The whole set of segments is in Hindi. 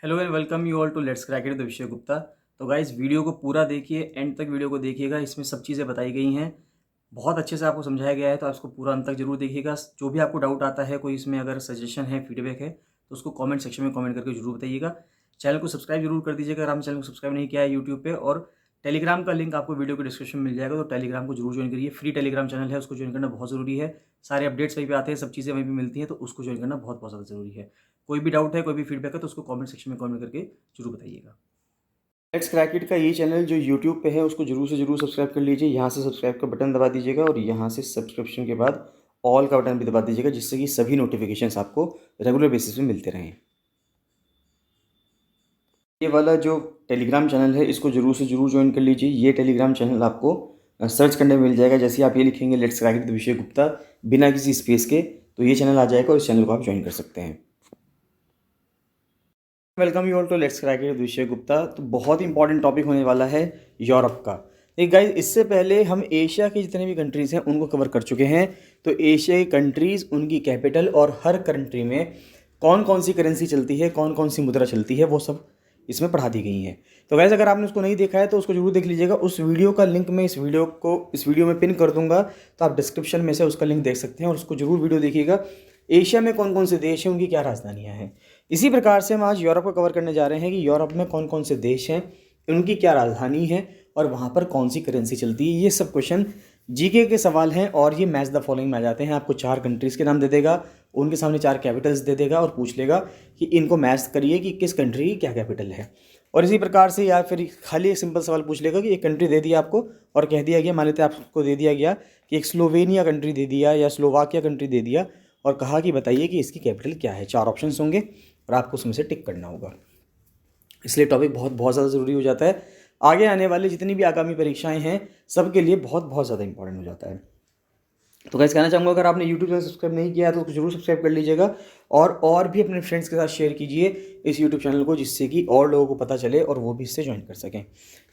Hello and welcome you all to let's crack it the Vishay Gupta. तो गाइस वीडियो को पूरा देखिए, एंड तक वीडियो को देखिएगा। इसमें सब चीज़ें बताई गई हैं, बहुत अच्छे से आपको समझाया गया है, तो आप इसको पूरा अंत तक जरूर देखिएगा। जो भी आपको डाउट आता है, कोई इसमें अगर सजेशन है, फीडबैक है, तो उसको कमेंट सेक्शन में कमेंट करके जरूर बताइएगा। चैनल को सब्सक्राइब जरूर कर दीजिएगा अगर आपने चैनल को सब्सक्राइब नहीं किया है यूट्यूब पे। और टेलीग्राम का लिंक आपको वीडियो के डिस्क्रिप्शन में मिल जाएगा, तो टेलीग्राम को जरूर ज्वाइन करिए। फ्री टेलीग्राम चैनल है, उसको ज्वाइन करना बहुत ज़रूरी है। सारे अपडेट्स वहीं पे आते हैं, सब चीज़ें वहीं पे मिलती हैं, तो उसको ज्वाइन करना बहुत बहुत ज़्यादा ज़रूरी है। कोई भी डाउट है, कोई भी फीडबैक है, तो उसको कमेंट सेक्शन में कमेंट करके जरूर बताइएगा। लेट्स क्रैक इट का ये चैनल जो यूट्यूब पे है, उसको जरूर से जरूर सब्सक्राइब कर लीजिए। यहाँ से सब्सक्राइब का बटन दबा दीजिएगा और यहाँ से सब्सक्रिप्शन के बाद ऑल का बटन भी दबा दीजिएगा, जिससे कि सभी नोटिफिकेशंस आपको रेगुलर बेसिस पे मिलते रहें। ये वाला जो टेलीग्राम चैनल है, इसको जरूर से जरूर ज्वाइन कर लीजिए। ये टेलीग्राम चैनल आपको सर्च करने में मिल जाएगा। जैसे ही आप ये लिखेंगे let's crack it the Vishay Gupta बिना किसी स्पेस के, तो ये चैनल आ जाएगा और इस चैनल को आप ज्वाइन कर सकते हैं। Welcome you all to let's crack it Vishay Gupta. तो बहुत ही इंपॉर्टेंट टॉपिक होने वाला है यूरोप का। एक गाइस, इससे पहले हम एशिया की जितने भी कंट्रीज़ हैं उनको कवर कर चुके हैं। तो एशिया की कंट्रीज़, उनकी कैपिटल और हर कंट्री में कौन कौन सी करेंसी चलती है, कौन कौन सी मुद्रा चलती है, वो सब इसमें पढ़ा दी गई हैं। तो गाइस, अगर आपने उसको नहीं देखा है तो उसको जरूर देख लीजिएगा। उस वीडियो का लिंक मैं इस वीडियो में पिन कर दूंगा, तो आप डिस्क्रिप्शन में से उसका लिंक देख सकते हैं और उसको जरूर वीडियो देखिएगा। एशिया में कौन कौन से देश हैं, उनकी क्या राजधानियाँ हैं। इसी प्रकार से हम आज यूरोप को कवर करने जा रहे हैं कि यूरोप में कौन कौन से देश हैं, उनकी क्या राजधानी है और वहाँ पर कौन सी करेंसी चलती है। ये सब क्वेश्चन जीके के सवाल हैं और ये मैच द फॉलोइंग में आ जाते हैं। आपको 4 कंट्रीज़ के नाम दे देगा, उनके सामने 4 कैपिटल्स दे देगा और पूछ लेगा कि इनको मैच करिए कि किस कंट्री की क्या कैपिटल है। और इसी प्रकार से, या फिर खाली एक सिंपल सवाल पूछ लेगा कि एक कंट्री दे दिया आपको और कह दिया गया, मान लेते हैं आपको दे दिया गया कि एक स्लोवेनिया कंट्री दे दिया या स्लोवाकिया कंट्री दे दिया और कहा कि बताइए कि इसकी कैपिटल क्या है। 4 ऑप्शंस होंगे और आपको उसमें से टिक करना होगा। इसलिए टॉपिक बहुत बहुत ज़्यादा ज़रूरी हो जाता है। आगे आने वाली जितनी भी आगामी परीक्षाएं हैं, सबके लिए बहुत बहुत ज़्यादा इंपॉर्टेंट हो जाता है। तो गाइस, कहना चाहूँगा, अगर आपने यूट्यूब चैनल सब्सक्राइब नहीं किया है तो उसको जरूर सब्सक्राइब कर लीजिएगा और भी अपने फ्रेंड्स के साथ शेयर कीजिए इस यूट्यूब चैनल को, जिससे कि और लोगों को पता चले और वो भी इससे ज्वाइन कर सकें।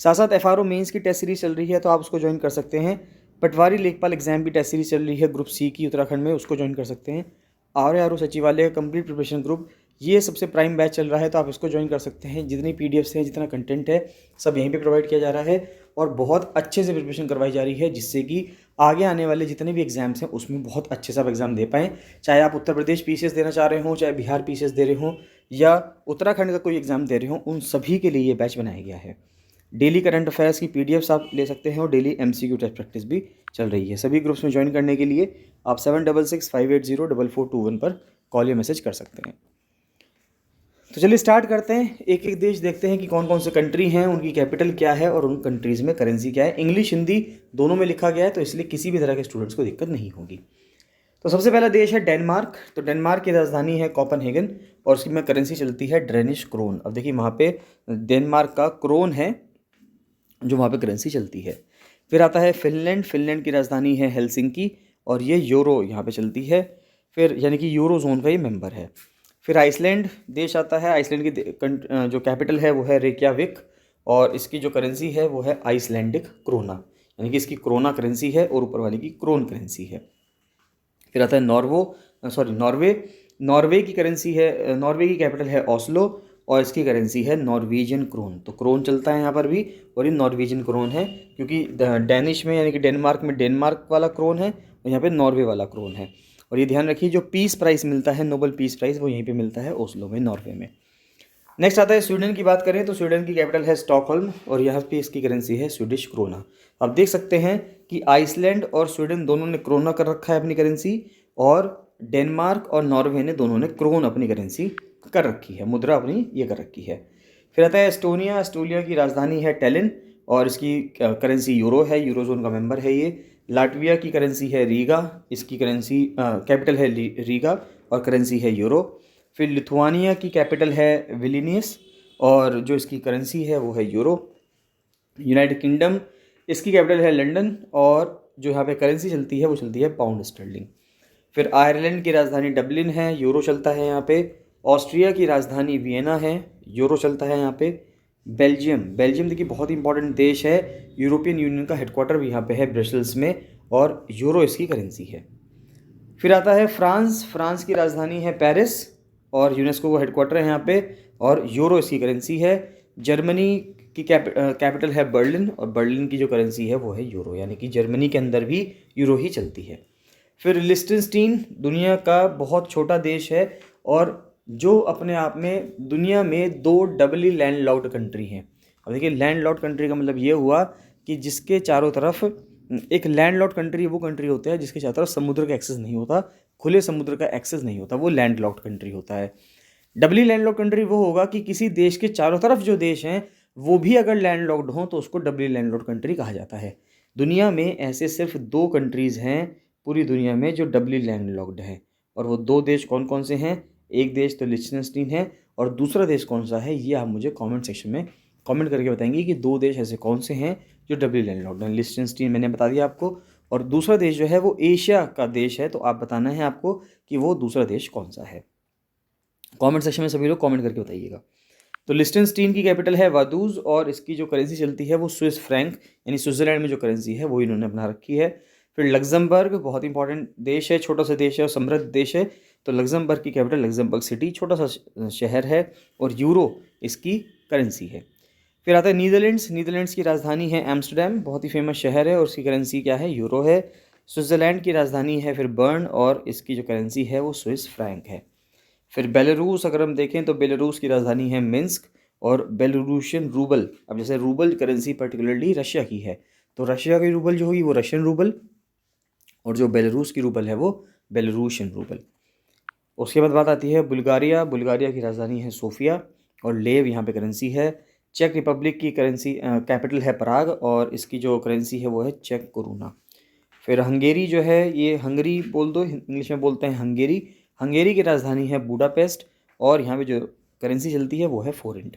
साथ साथ एफआरओ मेंस की टेस्ट सीरीज चल रही है, तो आप उसको ज्वाइन कर सकते हैं। पटवारी लेखपाल एग्जाम की टेस्ट सीरीज चल रही है ग्रुप सी की उत्तराखंड में, उसको ज्वाइन कर सकते हैं। आर सचिवालय कंप्लीट प्रिपरेशन ग्रुप, ये सबसे प्राइम बैच चल रहा है, तो आप इसको ज्वाइन कर सकते हैं। जितनी पीडीएफ्स हैं, जितना कंटेंट है, सब यहीं पे प्रोवाइड किया जा रहा है और बहुत अच्छे से प्रिपरेशन करवाई जा रही है, जिससे कि आगे आने वाले जितने भी एग्जाम्स हैं उसमें बहुत अच्छे से आप एग्जाम दे पाएँ। चाहे आप उत्तर प्रदेश पीसीएस देना चाह रहे हों, चाहे बिहार पीसीएस दे रहे हों या उत्तराखंड का कोई एग्जाम दे रहे हों, उन सभी के लिए ये बैच बनाया गया है। डेली करंट अफेयर्स की पीडीएफ्स आप ले सकते हैं और डेली एमसीक्यू टेस्ट प्रैक्टिस भी चल रही है। सभी ग्रुप्स में ज्वाइन करने के लिए आप 7665804421 पर कॉल या मैसेज कर सकते हैं। तो चलिए स्टार्ट करते हैं। एक एक देश देखते हैं कि कौन कौन से कंट्री हैं, उनकी कैपिटल क्या है और उन कंट्रीज़ में करेंसी क्या है। इंग्लिश हिंदी दोनों में लिखा गया है, तो इसलिए किसी भी तरह के स्टूडेंट्स को दिक्कत नहीं होगी। तो सबसे पहला देश है डेनमार्क। तो डेनमार्क की राजधानी है कोपेनहेगन और उसकी में करेंसी चलती है डेनिश क्रोन। अब देखिए, वहाँ पे डेनमार्क का क्रोन है जो वहाँ पे करेंसी चलती है। फिर आता है फिनलैंड। फिनलैंड की राजधानी है हेलसिंकी और ये यूरो यहाँ पे चलती है, फिर यानी कि यूरो जोन का ये मेंबर है। फिर आइसलैंड देश आता है। आइसलैंड की जो कैपिटल है वो है रेक्याविक और इसकी जो करेंसी है वो है आइसलैंडिक क्रोना, यानी कि इसकी क्रोना करेंसी है और ऊपर वाली की क्रोन करेंसी है। फिर आता है नॉर्वे। नॉर्वे की करेंसी है, नॉर्वे की कैपिटल है ओस्लो और इसकी करेंसी है नॉर्वेजियन क्रोन। तो क्रोन चलता है यहाँ पर भी और ये नॉर्वेजियन क्रोन है, क्योंकि डेनिश में यानी कि डेनमार्क में डेनमार्क वाला क्रोन है और यहाँ पे नॉर्वे वाला क्रोन है। और ये ध्यान रखिए, जो पीस प्राइज़ मिलता है, नोबेल पीस प्राइज़, वो यहीं पे मिलता है ओस्लो में, नॉर्वे में। नेक्स्ट आता है स्वीडन की बात करें तो स्वीडन की कैपिटल है स्टॉकहोल्म और यहाँ पे इसकी करेंसी है स्वीडिश क्रोना। आप देख सकते हैं कि आइसलैंड और स्वीडन दोनों ने क्रोना कर रखा है अपनी करेंसी और डेनमार्क और नॉर्वे ने दोनों ने क्रोन अपनी करेंसी कर रखी है, मुद्रा अपनी ये कर रखी है। फिर आता है एस्टोनिया। एस्टोनिया की राजधानी है टैलिन और इसकी करेंसी यूरो है, यूरोजोन का मेंबर है ये। लाटविया की करेंसी है रीगा, इसकी करेंसी कैपिटल है रीगा और करेंसी है यूरो। फिर लिथुआनिया की कैपिटल है विलिनियस और जो इसकी करेंसी है वो है यूरो। यूनाइटेड किंगडम, इसकी कैपिटल है लंदन और जो यहाँ पे करेंसी चलती है वो चलती है पाउंड स्टर्लिंग। फिर आयरलैंड की राजधानी डबलिन है, यूरो चलता है यहाँ पे। ऑस्ट्रिया की राजधानी वियना है, यूरो चलता है यहाँ पे। बेल्जियम देखिए बहुत इंपॉर्टेंट देश है, यूरोपियन यूनियन का हेडक्वार्टर भी यहाँ पे है ब्रसेल्स में और यूरो इसकी करेंसी है। फिर आता है फ्रांस की राजधानी है पेरिस और यूनेस्को का हेडक्वार्टर है यहाँ पे। और यूरो इसकी करेंसी है। जर्मनी की कैपिटल है बर्लिन, और बर्लिन की जो करेंसी है वो है यूरो, यानी कि जर्मनी के अंदर भी यूरो ही चलती है। फिर लिechtenstein दुनिया का बहुत छोटा देश है, और जो अपने आप में दुनिया में 2 डबली लैंडलॉक्ड कंट्री हैं। अब देखिए, लैंडलॉक्ड कंट्री का मतलब ये हुआ कि जिसके चारों तरफ, एक लैंडलॉक्ड कंट्री वो कंट्री होता है जिसके चारों तरफ समुद्र का एक्सेस नहीं होता, खुले समुद्र का एक्सेस नहीं होता, वो लैंडलॉक्ड कंट्री होता है। डबली लैंडलॉक्ड कंट्री वो होगा कि किसी देश के चारों तरफ जो देश हैं वो भी अगर लैंडलॉक्ड हों तो उसको डबली लैंडलॉक्ड कंट्री कहा जाता है। दुनिया में ऐसे सिर्फ 2 कंट्रीज़ हैं पूरी दुनिया में जो डबली लैंडलॉक्ड हैं, और वो 2 देश कौन कौन से हैं? एक देश तो लिechtenstein है, और दूसरा देश कौन सा है ये आप मुझे कमेंट सेक्शन में कमेंट करके बताएंगे कि 2 देश ऐसे कौन से हैं जो डबली लैंडलॉक्ड हैं। लिechtenstein मैंने बता दिया आपको, और दूसरा देश जो है वो एशिया का देश है, तो आप बताना है आपको कि वो दूसरा देश कौन सा है। कमेंट सेक्शन में सभी लोग कमेंट करके बताइएगा। तो लिechtenstein की कैपिटल है वादूज, और इसकी जो करेंसी चलती है वो स्विस फ्रैंक, यानी स्विट्जरलैंड में जो करेंसी है वो इन्होंने अपना रखी है। फिर लग्जमबर्ग बहुत इंपॉर्टेंट देश है, छोटा सा देश है और समृद्ध देश है, तो लग्जमबर्ग की कैपिटल लग्जमबर्ग सिटी, छोटा सा शहर है, और यूरो इसकी करेंसी है। फिर आता है नीदरलैंड्स। नीदरलैंड्स की राजधानी है एम्स्टर्डम, बहुत ही फेमस शहर है, और उसकी करेंसी क्या है? यूरो है। स्विट्ज़रलैंड की राजधानी है फिर बर्न, और इसकी जो करेंसी है वो स्विस फ्रैंक है। फिर बेलारूस अगर हम देखें तो बेलारूस की राजधानी है मिन्स्क, और बेलारूशियन रूबल, अब जैसे रूबल करेंसी पर्टिकुलरली रशिया की है, तो रशिया की रूबल जो होगी वो रशियन रूबल, और जो बेलारूस की रूबल है वो बेलारूशियन रूबल। उसके बाद बात आती है बुल्गारिया। बुल्गारिया की राजधानी है सोफिया, और लेव यहाँ पे करेंसी है। चेक रिपब्लिक की करेंसी कैपिटल है पराग, और इसकी जो करेंसी है वो है चेक कोरोना। फिर हंगेरी जो है, ये हंगरी बोल दो, इंग्लिश में बोलते हैं हंगेरी। हंगेरी की राजधानी है बुडापेस्ट, और यहाँ पे जो करेंसी चलती है वो है फोरेंट।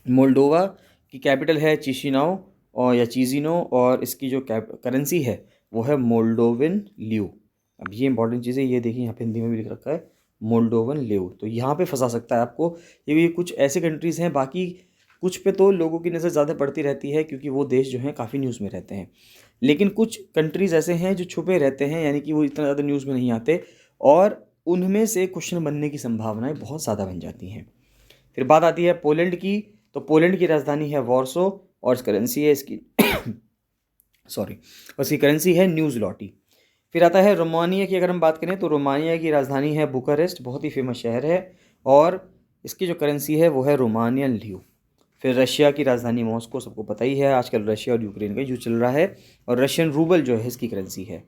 मोल्डोवा की कैपिटल है चिशिनाओ, और या चीजिनो, और इसकी जो करेंसी है वो है मोल्डोवन ल्यू। अब ये इंपॉर्टेंट चीज़ है, ये देखिए यहाँ पे हिंदी में भी लिख रखा है मोल्डोवन ल्यू, तो यहाँ पे फंसा सकता है आपको। ये भी कुछ ऐसे कंट्रीज़ हैं, बाकी कुछ पे तो लोगों की नज़र ज़्यादा पड़ती रहती है क्योंकि वो देश जो हैं काफ़ी न्यूज़ में रहते हैं, लेकिन कुछ कंट्रीज़ ऐसे हैं जो छुपे रहते हैं, यानी कि वो इतना ज़्यादा न्यूज़ में नहीं आते, और उनमें से क्वेश्चन बनने की संभावनाएं बहुत ज़्यादा बन जाती हैं। फिर बात आती है पोलैंड की। तो पोलैंड की राजधानी है वॉर्सो, और करेंसी है इसकी सॉरी, उसकी करेंसी है न्यू ज़्लॉटी। फिर आता है रोमानिया की। अगर हम बात करें तो रोमानिया की राजधानी है बुखारेस्ट, बहुत ही फेमस शहर है, और इसकी जो करेंसी है वो है रोमानियन ल्यू। फिर रशिया की राजधानी मॉस्को, सबको पता ही है, आजकल रशिया और यूक्रेन का युद्ध चल रहा है, और रशियन रूबल जो है इसकी करेंसी है।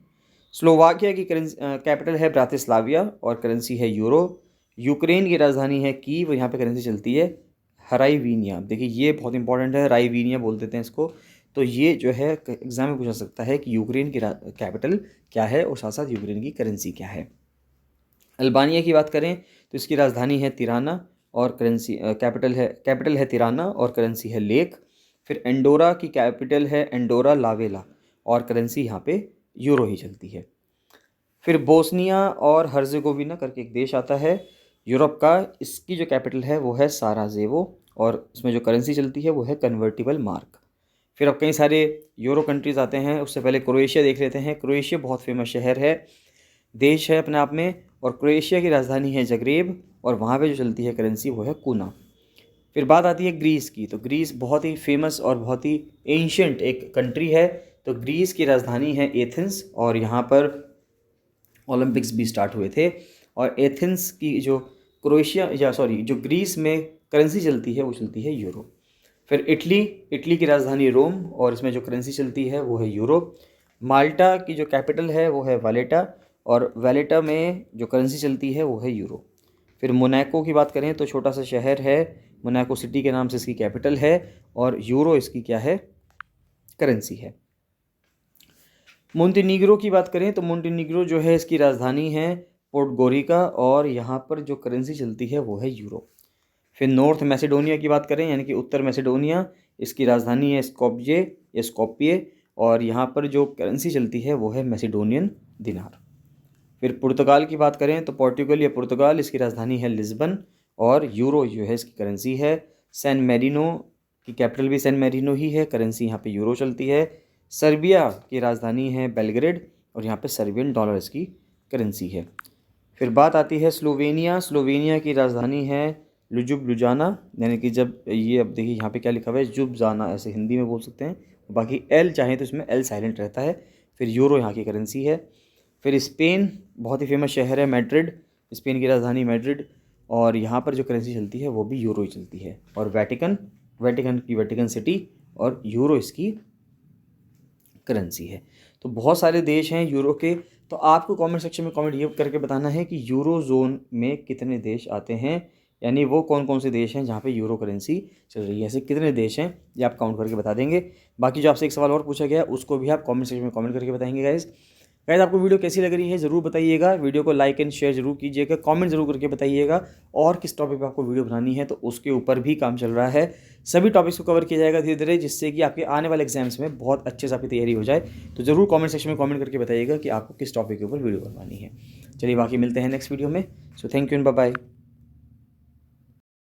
स्लोवाकिया की करेंसी कैपिटल है ब्रातिस्लाविया, और करेंसी है यूरो। यूक्रेन की राजधानी है कीव, यहाँ पे करेंसी चलती है हराइवीनिया। देखिए ये बहुत इंपॉर्टेंट है, हराइवीनिया बोल देते हैं इसको, तो ये जो है एग्जाम में पूछा सकता है कि यूक्रेन की कैपिटल क्या है, और साथ साथ यूक्रेन की करेंसी क्या है। अल्बानिया की बात करें तो इसकी राजधानी है तिराना, और करेंसी कैपिटल है तिराना, और करेंसी है लेक। फिर एंडोरा की कैपिटल है एंडोरा लावेला, और करेंसी यहाँ पे यूरो ही चलती है। फिर बोस्निया और हर्जेगोविना करके एक देश आता है यूरोप का, इसकी जो कैपिटल है वो है साराजेवो, और इसमें जो करेंसी चलती है वो है कन्वर्टिबल मार्क। फिर अब कई सारे यूरो कंट्रीज़ आते हैं, उससे पहले क्रोएशिया देख लेते हैं। क्रोएशिया बहुत फेमस शहर है, देश है अपने आप में, और क्रोएशिया की राजधानी है जग्रेब, और वहाँ पे जो चलती है करेंसी वो है कूना। फिर बात आती है ग्रीस की। तो ग्रीस बहुत ही फेमस और बहुत ही एंशियंट एक कंट्री है, तो ग्रीस की राजधानी है एथेंस, और यहाँ पर ओलंपिक्स भी स्टार्ट हुए थे। और एथेंस की जो जो ग्रीस में करेंसी चलती है वो चलती है यूरो। फिर इटली की राजधानी रोम, और इसमें जो करेंसी चलती है वो है यूरो। माल्टा की जो कैपिटल है वो है वालेटा, और वालेटा में जो करेंसी चलती है वो है यूरो। फिर मोनाको की बात करें तो छोटा सा शहर है, मोनाको सिटी के नाम से इसकी कैपिटल है, और यूरो इसकी क्या है? करेंसी है। मोंटेनीग्रो की बात करें तो मोंटेनीग्रो जो है इसकी राजधानी है पोर्टगोरिका, और यहाँ पर जो करेंसी चलती है वो है यूरो। फिर नॉर्थ मैसेडोनिया की बात करें, यानी कि उत्तर मैसेडोनिया, इसकी राजधानी है स्कोपिये, और यहाँ पर जो करेंसी चलती है वो है मैसेडोनियन दिनार। फिर पुर्तगाल की बात करें तो पोर्टुगल या पुर्तगाल, इसकी राजधानी है लिस्बन, और यूरो जो है इसकी करेंसी है। सैन मेरिनो की कैपिटल भी सैन मेरिनो ही है, करेंसी यहाँ पे यूरो चलती है। सर्बिया की राजधानी है बेलग्रेड, और यहाँ पे सर्बियन डॉलर इसकी करेंसी है। फिर बात आती है स्लोवेनिया। स्लोवेनिया की राजधानी है लुजुब लुजाना, यानी कि जब ये, अब देखिए यहाँ पे क्या लिखा हुआ है, जुबजाना ऐसे हिंदी में बोल सकते हैं। बाकी एल चाहें तो इसमें एल साइलेंट रहता है। फिर यूरो यहाँ की करेंसी है। फिर स्पेन, बहुत ही फेमस शहर है मैड्रिड, स्पेन की राजधानी मैड्रिड, और यहाँ पर जो करेंसी चलती है वो भी यूरो ही चलती है। और वेटिकन, वेटिकन की वेटिकन सिटी, और यूरो इसकी करेंसी है। तो बहुत सारे देश हैं यूरो के। तो आपको कमेंट सेक्शन में कमेंट ये करके बताना है कि यूरो जोन में कितने देश आते हैं, यानी वो कौन कौन से देश हैं जहाँ पे यूरो करेंसी चल रही है। ऐसे कितने देश हैं ये आप काउंट करके बता देंगे। बाकी जो आपसे एक सवाल और पूछा गया उसको भी आप कमेंट सेक्शन में कमेंट करके बताएंगे गाइज। आपको वीडियो कैसी लग रही है ज़रूर बताइएगा। वीडियो को लाइक एंड शेयर जरूर कीजिएगा, कमेंट जरूर करके बताइएगा। और किस टॉपिक पे आपको वीडियो बनानी है तो उसके ऊपर भी काम चल रहा है। सभी टॉपिक्स को कवर किया जाएगा धीरे धीरे, जिससे कि आपके आने वाले एग्जाम्स में बहुत अच्छे से आपकी तैयारी हो जाए। तो ज़रूर कमेंट सेक्शन में कमेंट करके बताइएगा कि आपको किस टॉपिक के ऊपर वीडियो बनवानी है। चलिए बाकी मिलते हैं नेक्स्ट वीडियो में। So thank you and bye bye.